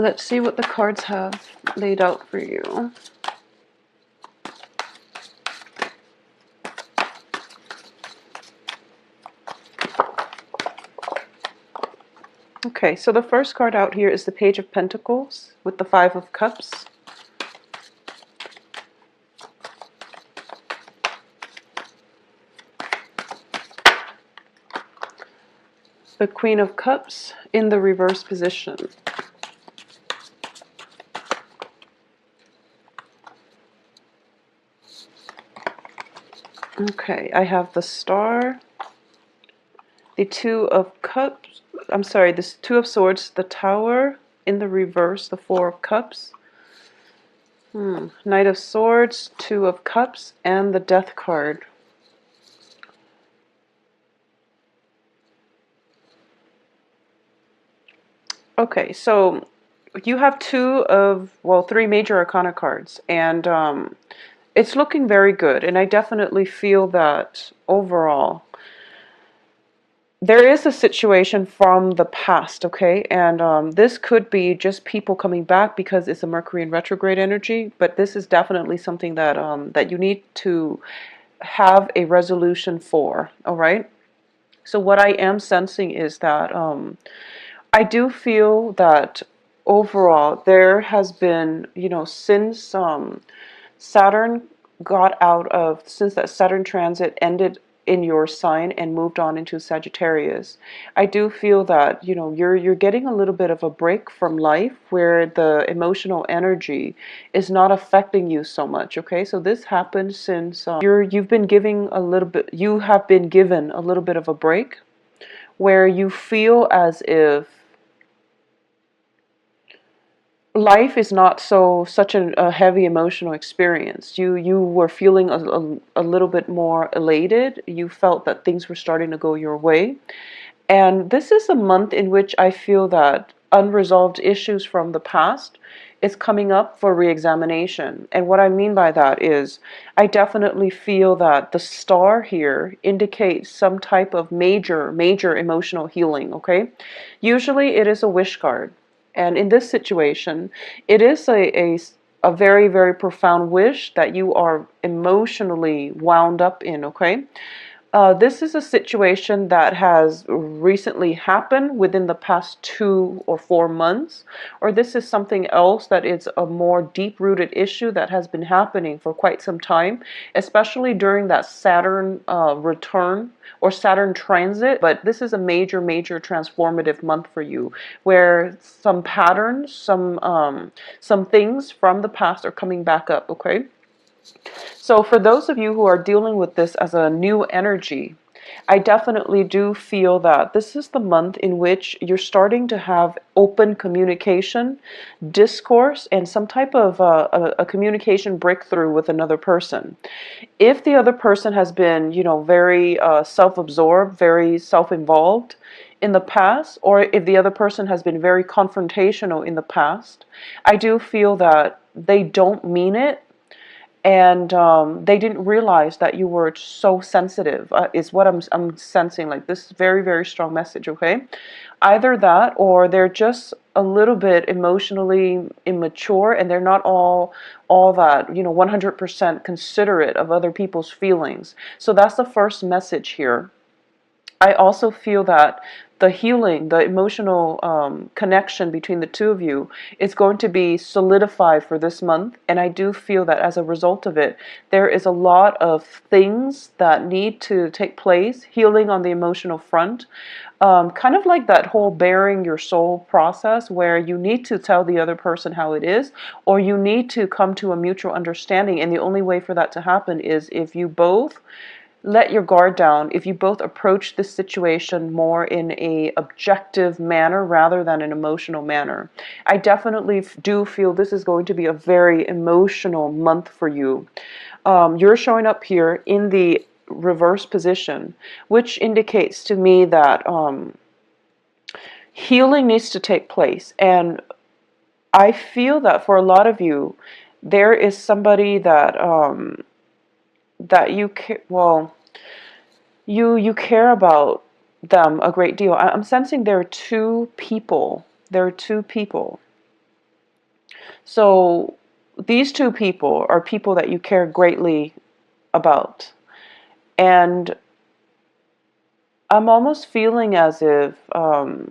Let's see what the cards have laid out for you. Okay, so the first card out here is the Page of Pentacles with the Five of Cups. The Queen of Cups in the reverse position. Okay, I have the Star, the Two of Cups, this Two of Swords, the Tower in the reverse, the Four of Cups, Knight of Swords, Two of Cups, and the Death card. Okay, so you have three major arcana cards, and it's looking very good, and I definitely feel that overall there is a situation from the past, okay? And this could be just people coming back because it's a Mercury in retrograde energy, but this is definitely something that that you need to have a resolution for, all right? So what I am sensing is that I do feel that overall there has been, since Saturn since that Saturn transit ended in your sign and moved on into Sagittarius, I do feel that, you're getting a little bit of a break from life where the emotional energy is not affecting you so much, okay? So this happened since you have been given a little bit of a break where you feel as if life is not such a heavy emotional experience. You were feeling a little bit more elated. You felt that things were starting to go your way. And this is a month in which I feel that unresolved issues from the past is coming up for re-examination. And what I mean by that is I definitely feel that the Star here indicates some type of major emotional healing, okay? Usually it is a wish card. And in this situation, it is a very, very profound wish that you are emotionally wound up in, okay? This is a situation that has recently happened within the past 2 or 4 months, or this is something else that is a more deep-rooted issue that has been happening for quite some time, especially during that Saturn return or Saturn transit. But this is a major transformative month for you, where some patterns, some things from the past are coming back up, okay? So for those of you who are dealing with this as a new energy, I definitely do feel that this is the month in which you're starting to have open communication, discourse, and some type of a communication breakthrough with another person. If the other person has been, very self-absorbed, very self-involved in the past, or if the other person has been very confrontational in the past, I do feel that they don't mean it, and they didn't realize that you were so sensitive, is what I'm sensing. Like, this very strong message, okay? Either that, or they're just a little bit emotionally immature, and they're not all that, 100% considerate of other people's feelings. So that's the first message here. I also feel that the healing, the emotional connection between the two of you is going to be solidified for this month. And I do feel that as a result of it, there is a lot of things that need to take place, healing on the emotional front. Kind of like that whole bearing your soul process, where you need to tell the other person how it is, or you need to come to a mutual understanding. And the only way for that to happen is if you both let your guard down, if you both approach this situation more in a objective manner rather than an emotional manner. I definitely do feel this is going to be a very emotional month for you. You're showing up here in the reverse position, which indicates to me that healing needs to take place. And I feel that for a lot of you, there is somebody that that you care about them a great deal. I'm sensing there are two people. There are two people So these two people are people that you care greatly about. And I'm almost feeling as if for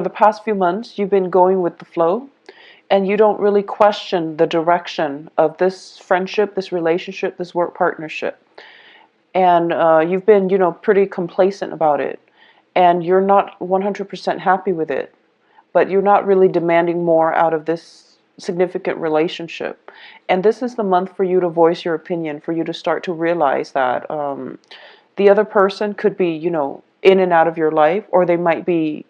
the past few months you've been going with the flow and you don't really question the direction of this friendship, this relationship, this work partnership. And you've been, pretty complacent about it. And you're not 100% happy with it. But you're not really demanding more out of this significant relationship. And this is the month for you to voice your opinion, for you to start to realize that the other person could be, in and out of your life, or they might be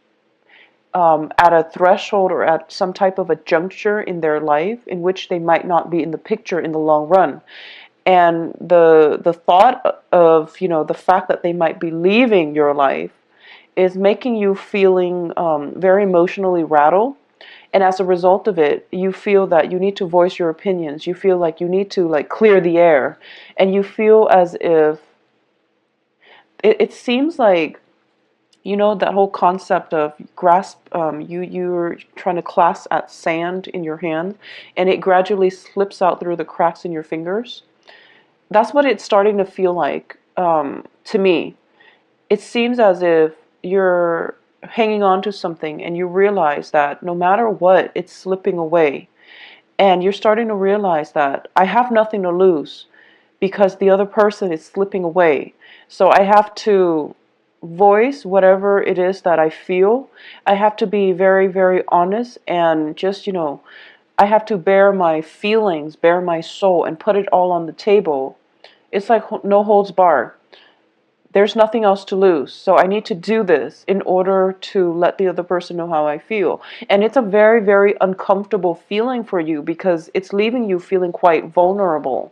at a threshold or at some type of a juncture in their life in which they might not be in the picture in the long run. And the thought of, the fact that they might be leaving your life is making you feeling very emotionally rattled. And as a result of it, you feel that you need to voice your opinions. You feel like you need to clear the air. And you feel as if it seems like, that whole concept of grasp, you're trying to clasp at sand in your hand and it gradually slips out through the cracks in your fingers. That's what it's starting to feel like to me. It seems as if you're hanging on to something and you realize that no matter what, it's slipping away. And you're starting to realize that I have nothing to lose because the other person is slipping away. So I have to voice whatever it is that I feel. I have to be very, very honest and just, I have to bear my feelings, bear my soul, and put it all on the table. It's like no holds barred. There's nothing else to lose. So I need to do this in order to let the other person know how I feel. And it's a very, very uncomfortable feeling for you because it's leaving you feeling quite vulnerable.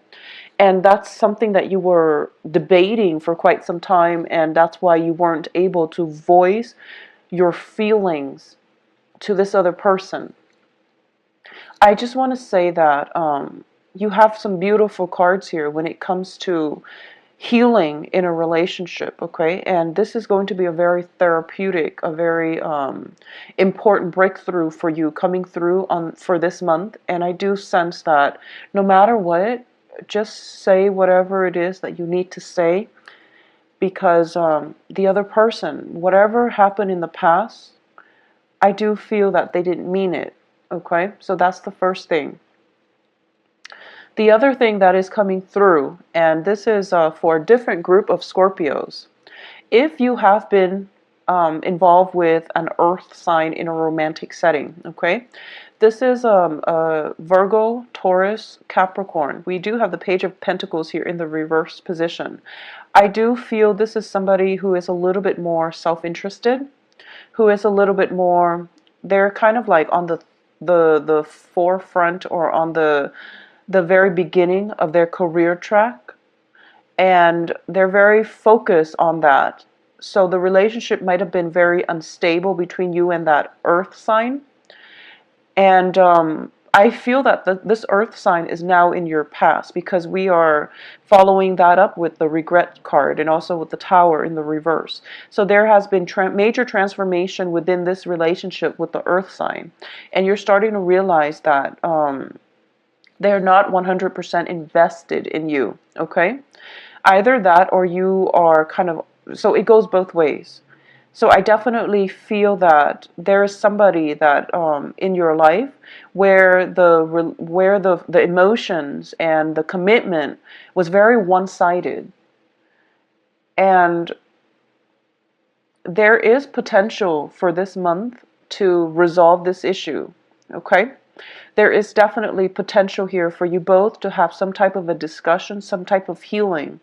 And that's something that you were debating for quite some time. And that's why you weren't able to voice your feelings to this other person. I just want to say that you have some beautiful cards here when it comes to healing in a relationship, okay? And this is going to be a very therapeutic, a very important breakthrough for you coming through on for this month. And I do sense that no matter what, just say whatever it is that you need to say because the other person, whatever happened in the past, I do feel that they didn't mean it, okay? So that's the first thing. The other thing that is coming through, and this is for a different group of Scorpios, if you have been involved with an earth sign in a romantic setting, okay? This is Virgo, Taurus, Capricorn. We do have the Page of Pentacles here in the reverse position. I do feel this is somebody who is a little bit more self-interested, who is a little bit more, they're kind of like on the forefront or on the very beginning of their career track, and they're very focused on that. So the relationship might have been very unstable between you and that earth sign. And I feel that this earth sign is now in your past because we are following that up with the regret card and also with the tower in the reverse. So there has been major transformation within this relationship with the earth sign. And you're starting to realize that they're not 100% invested in you, okay? Either that or you are kind of, so it goes both ways. So I definitely feel that there is somebody that in your life where the emotions and the commitment was very one-sided, and there is potential for this month to resolve this issue, okay? There is definitely potential here for you both to have some type of a discussion, some type of healing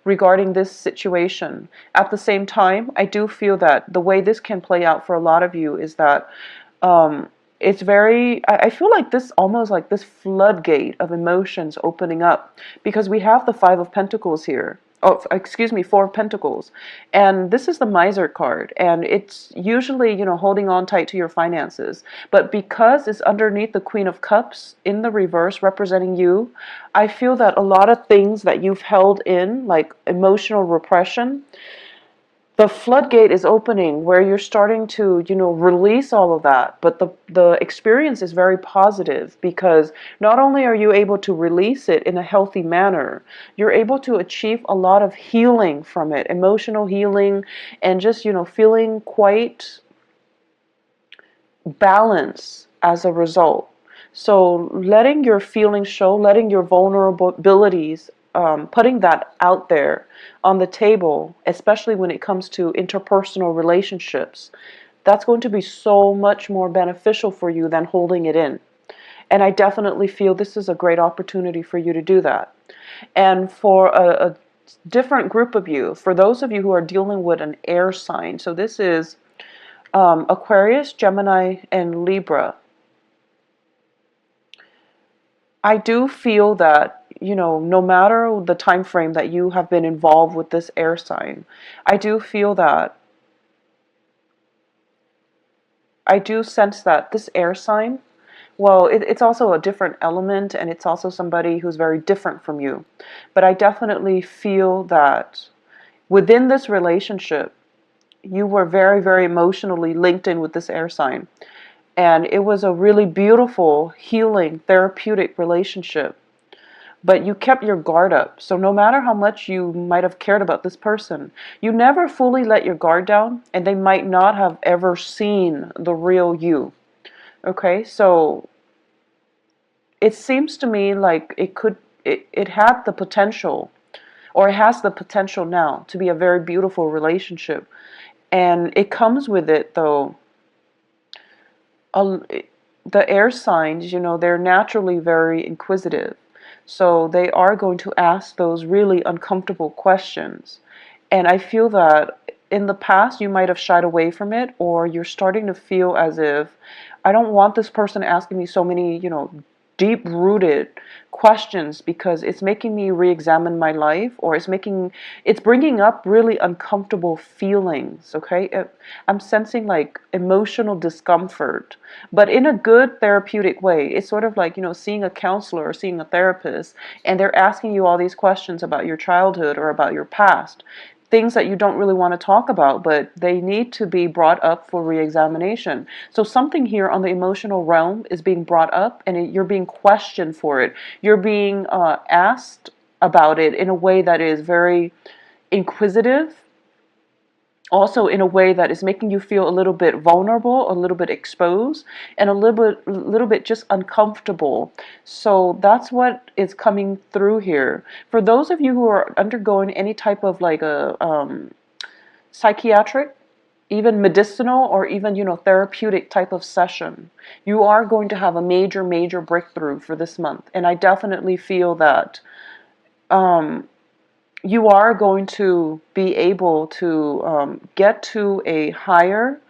regarding this situation. At the same time, I do feel that the way this can play out for a lot of you is that it's very, I feel like this almost like this floodgate of emotions opening up because we have the Five of Pentacles here. Oh, excuse me, Four of Pentacles. And this is the Miser card. And it's usually, holding on tight to your finances. But because it's underneath the Queen of Cups in the reverse representing you, I feel that a lot of things that you've held in, like emotional repression, the floodgate is opening where you're starting to, release all of that. But the experience is very positive because not only are you able to release it in a healthy manner, you're able to achieve a lot of healing from it, emotional healing, and just, feeling quite balanced as a result. So letting your feelings show, letting your vulnerabilities, putting that out there on the table, especially when it comes to interpersonal relationships, that's going to be so much more beneficial for you than holding it in. And I definitely feel this is a great opportunity for you to do that. And for a different group of you, for those of you who are dealing with an air sign, so this is Aquarius, Gemini, and Libra. I do feel that, no matter the time frame that you have been involved with this air sign, I do feel that, I do sense that this air sign, well, it's also a different element, and it's also somebody who's very different from you. But I definitely feel that within this relationship, you were very, very emotionally linked in with this air sign. And it was a really beautiful, healing, therapeutic relationship. But you kept your guard up. So no matter how much you might have cared about this person, you never fully let your guard down, and they might not have ever seen the real you. Okay, so it seems to me like it had the potential, or it has the potential now to be a very beautiful relationship. And it comes with it, though, a, the air signs, they're naturally very inquisitive. So they are going to ask those really uncomfortable questions. And I feel that in the past you might have shied away from it, or you're starting to feel as if, I don't want this person asking me so many, deep rooted questions, because it's making me re-examine my life, or it's bringing up really uncomfortable feelings. Okay, I'm sensing like emotional discomfort, but in a good therapeutic way. It's sort of like, seeing a counselor or seeing a therapist, and they're asking you all these questions about your childhood or about your past, things that you don't really want to talk about, but they need to be brought up for re-examination. So something here on the emotional realm is being brought up, and you're being questioned for it. You're being asked about it in a way that is very inquisitive, also in a way that is making you feel a little bit vulnerable, a little bit exposed, and a little bit just uncomfortable. So that's what is coming through here. For those of you who are undergoing any type of like a psychiatric, even medicinal, or even, therapeutic type of session, you are going to have a major, major breakthrough for this month. And I definitely feel that you are going to be able to get to a higher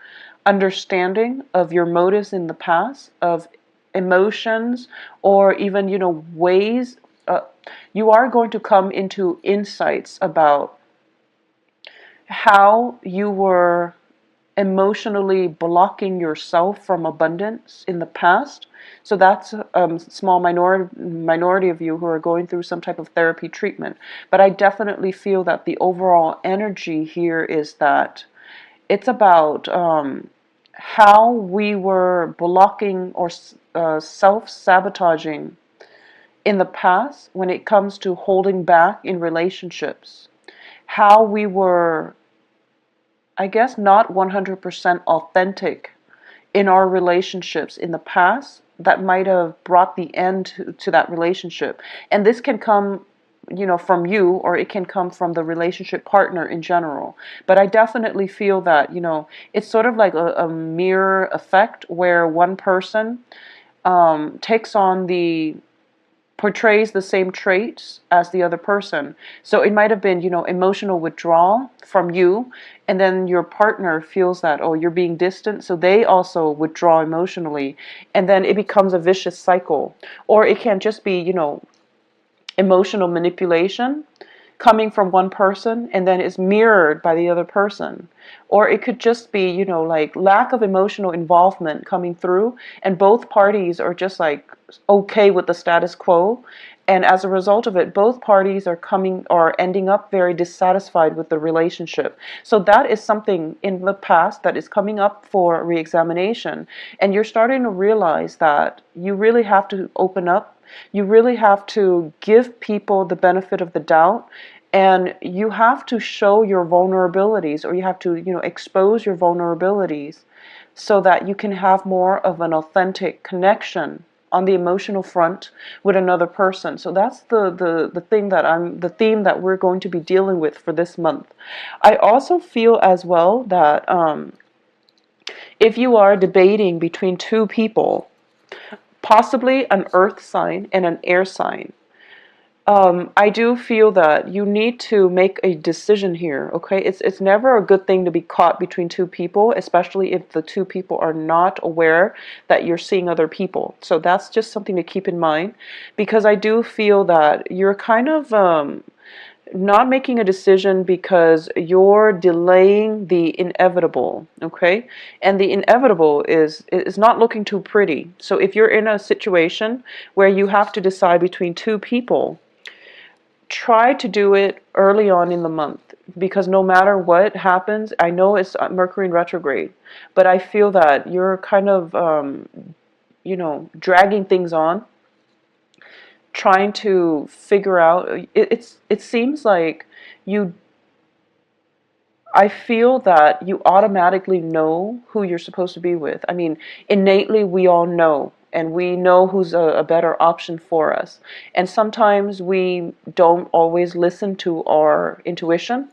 understanding of your motives in the past, of emotions, or even, ways. You are going to come into insights about how you were emotionally blocking yourself from abundance in the past. So that's a small minority of you who are going through some type of therapy treatment. But I definitely feel that the overall energy here is that it's about how we were blocking or self-sabotaging in the past when it comes to holding back in relationships. How we were, I guess, not 100% authentic in our relationships in the past, that might have brought the end to that relationship. And this can come, from you, or it can come from the relationship partner in general. But I definitely feel that, it's sort of like a mirror effect, where one person takes on portrays the same traits as the other person. So it might have been, emotional withdrawal from you, and then your partner feels that, oh, you're being distant, so they also withdraw emotionally, and then it becomes a vicious cycle. Or it can just be, emotional manipulation coming from one person and then is mirrored by the other person. Or it could just be, like lack of emotional involvement coming through, and both parties are just like okay with the status quo, And as a result of it, both parties are ending up very dissatisfied with the relationship. So that is something in the past that is coming up for reexamination. And you're starting to realize that you really have to open up. You really have to give people the benefit of the doubt. And you have to show your vulnerabilities, or you have to, expose your vulnerabilities so that you can have more of an authentic connection on the emotional front with another person. So that's the theme that we're going to be dealing with for this month. I also feel as well that if you are debating between two people, possibly an earth sign and an air sign, I do feel that you need to make a decision here, okay? It's never a good thing to be caught between two people, especially if the two people are not aware that you're seeing other people. So that's just something to keep in mind, because I do feel that you're kind of not making a decision because you're delaying the inevitable, okay? And the inevitable is not looking too pretty. So if you're in a situation where you have to decide between two people, try to do it early on in the month, because no matter what happens, I know it's Mercury in retrograde, but I feel that you're kind of dragging things on, trying to figure out it seems like you I feel that you automatically know who you're supposed to be with. I mean, innately, we all know, and we know who's a better option for us. And sometimes we don't always listen to our intuition.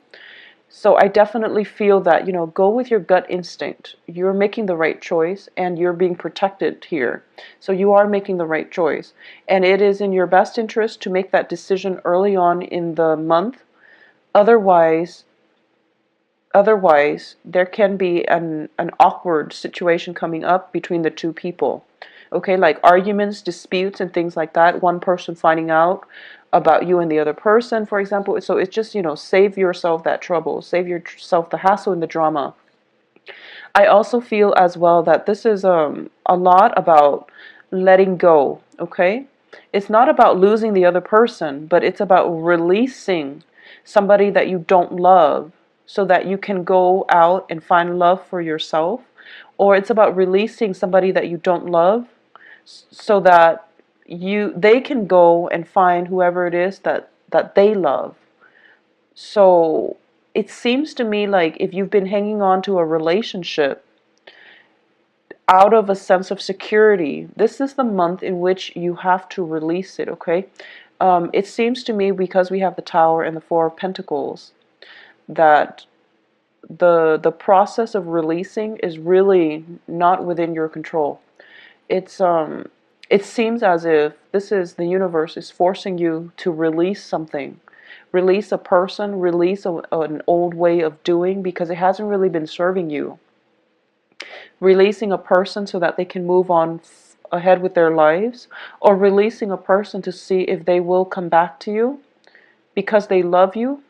So I definitely feel that, go with your gut instinct. You're making the right choice, and you're being protected here. So you are making the right choice. And it is in your best interest to make that decision early on in the month. Otherwise, there can be an awkward situation coming up between the two people. Okay, like arguments, disputes, and things like that. One person finding out about you and the other person, for example. So it's just, save yourself that trouble, save yourself the hassle and the drama. I also feel as well that this is a lot about letting go, okay? It's not about losing the other person, but it's about releasing somebody that you don't love so that you can go out and find love for yourself. Or it's about releasing somebody that you don't love so that they can go and find whoever it is that they love. So it seems to me like if you've been hanging on to a relationship out of a sense of security, this is the month in which you have to release it, okay? It seems to me, because we have the Tower and the Four of Pentacles, that the process of releasing is really not within your control. It seems as if the universe is forcing you to release something. Release a person, release an old way of doing, because it hasn't really been serving you. Releasing a person so that they can move on ahead with their lives, or releasing a person to see if they will come back to you because they love you,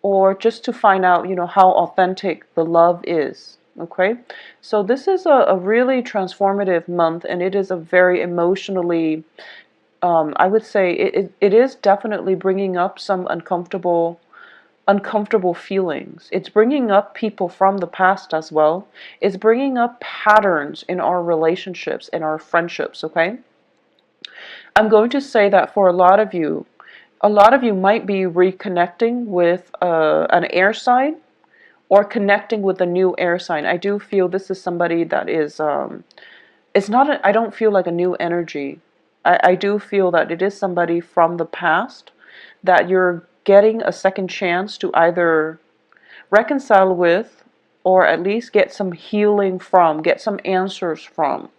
or just to find out, how authentic the love is. Okay, so this is a really transformative month, and it is a very emotionally, I would say, it is definitely bringing up some uncomfortable feelings. It's bringing up people from the past as well. It's bringing up patterns in our relationships and our friendships, okay? I'm going to say that for a lot of you might be reconnecting with an air sign, or connecting with a new air sign. I do feel this is somebody that is, it's not, I don't feel like a new energy. I do feel that it is somebody from the past that you're getting a second chance to either reconcile with, or at least get some healing from, get some answers from.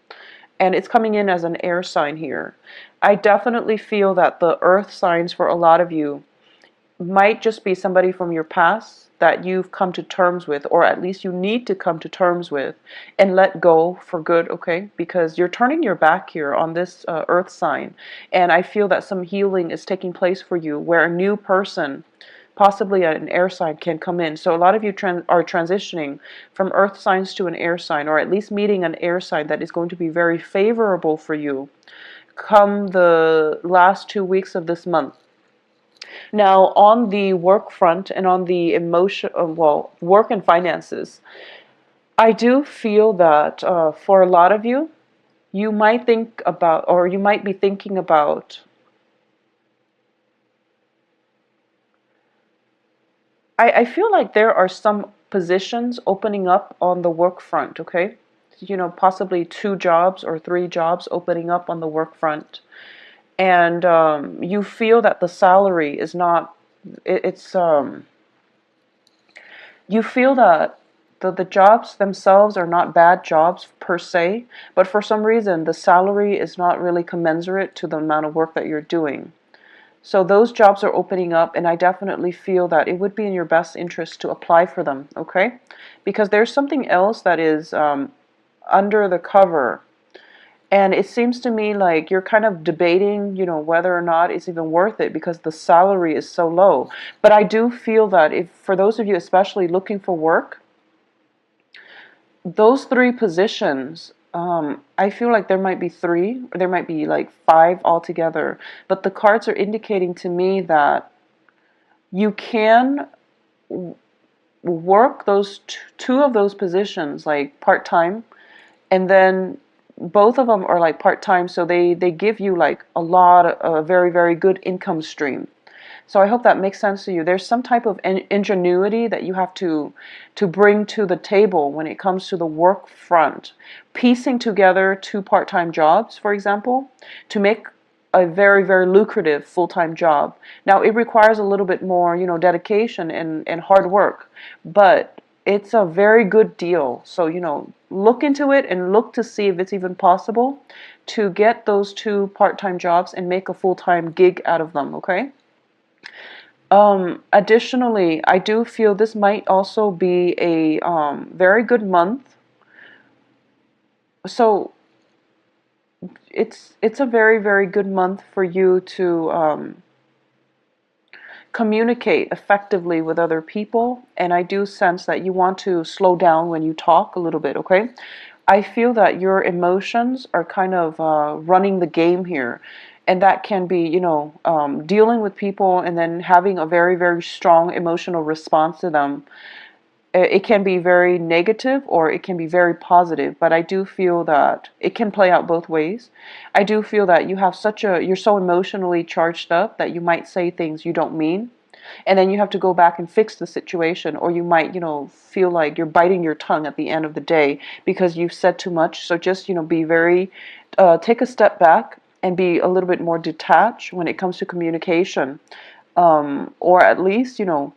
And it's coming in as an air sign here. I definitely feel that the earth signs for a lot of you might just be somebody from your past that you've come to terms with, or at least you need to come to terms with and let go for good, okay? Because you're turning your back here on this earth sign, and I feel that some healing is taking place for you, where a new person, possibly an air sign, can come in. So a lot of you are transitioning from earth signs to an air sign, or at least meeting an air sign that is going to be very favorable for you. come the last 2 weeks of this month. Now, on the work front and on the work and finances, I do feel that for a lot of you, you might think about, or you might be thinking about, I feel like there are some positions opening up on the work front, okay? You know, possibly 2 jobs or 3 jobs opening up on the work front. And you feel that the salary is not, it's, you feel that the jobs themselves are not bad jobs per se, but for some reason the salary is not really commensurate to the amount of work that you're doing. So those jobs are opening up, and I definitely feel that it would be in your best interest to apply for them, okay? Because there's something else that is under the cover. And it seems to me like you're kind of debating, you know, whether or not it's even worth it because the salary is so low. But I do feel that if, for those of you especially looking for work, those 3 positions, I feel like there might be 3, or there might be like 5 altogether. But the cards are indicating to me that you can work those two of those positions like part-time, and then both of them are like part-time, so they give you like a lot of a very, very good income stream. So I hope that makes sense to you. There's some type of ingenuity that you have to bring to the table when it comes to the work front. Piecing together 2 part-time jobs, for example, to make a very, very lucrative full-time job. Now, it requires a little bit more, you know, dedication and hard work, but it's a very good deal. So, you know, look into it and look to see if it's even possible to get those 2 part-time jobs and make a full-time gig out of them, okay? Additionally, I do feel this might also be a very good month. So it's a very, very good month for you to communicate effectively with other people. And I do sense that you want to slow down when you talk a little bit, okay? I feel that your emotions are kind of running the game here. And that can be, you know, dealing with people and then having a very, very strong emotional response to them. It can be very negative or it can be very positive, but I do feel that it can play out both ways. I do feel that you have you're so emotionally charged up that you might say things you don't mean. And then you have to go back and fix the situation, or you might, you know, feel like you're biting your tongue at the end of the day because you've said too much. So just, you know, be very, take a step back and be a little bit more detached when it comes to communication. Or at least, you know,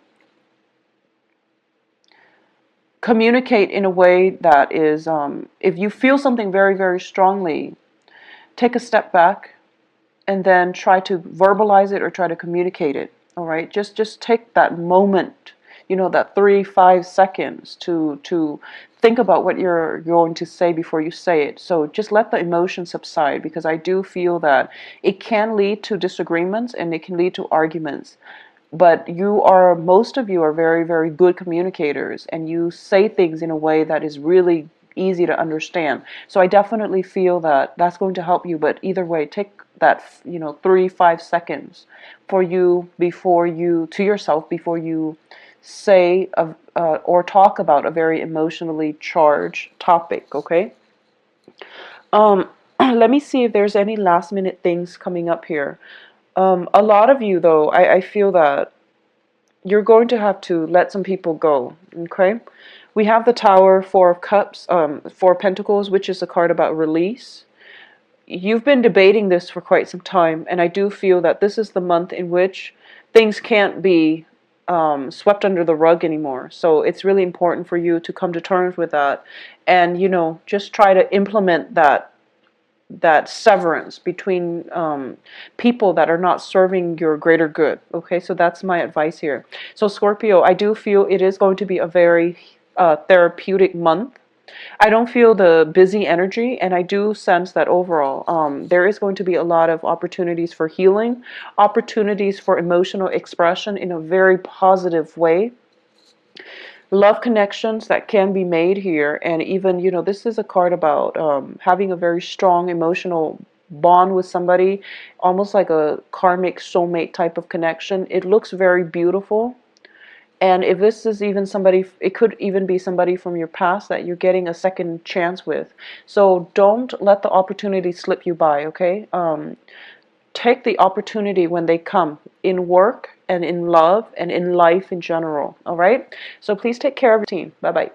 communicate in a way that is, if you feel something very, very strongly, take a step back and then try to verbalize it or try to communicate it. All right, just take that moment, you know, that 3-5 seconds to think about what you're going to say before you say it. So just let the emotion subside, because I do feel that it can lead to disagreements and it can lead to arguments. But most of you are very, very good communicators, and you say things in a way that is really easy to understand. So I definitely feel that that's going to help you. But either way, take that, you know, 3-5 seconds for you to yourself before you say or talk about a very emotionally charged topic. Okay. Let me see if there's any last minute things coming up here. A lot of you, though, I feel that you're going to have to let some people go, okay? We have the Tower, 4 of Cups, 4 of Pentacles, which is a card about release. You've been debating this for quite some time, and I do feel that this is the month in which things can't be swept under the rug anymore. So it's really important for you to come to terms with that and, you know, just try to implement that severance between people that are not serving your greater good. Okay, so that's my advice here. So Scorpio, I do feel it is going to be a very therapeutic month. I don't feel the busy energy, and I do sense that overall there is going to be a lot of opportunities for healing, opportunities for emotional expression in a very positive way, love connections that can be made here. And even, you know, this is a card about having a very strong emotional bond with somebody, almost like a karmic soulmate type of connection. It looks very beautiful. And if this is even somebody, it could even be somebody from your past that you're getting a second chance with. So don't let the opportunity slip you by, okay? Take the opportunity when they come, in work and in love and in life in general, all right? So please take care of your team. Bye-bye.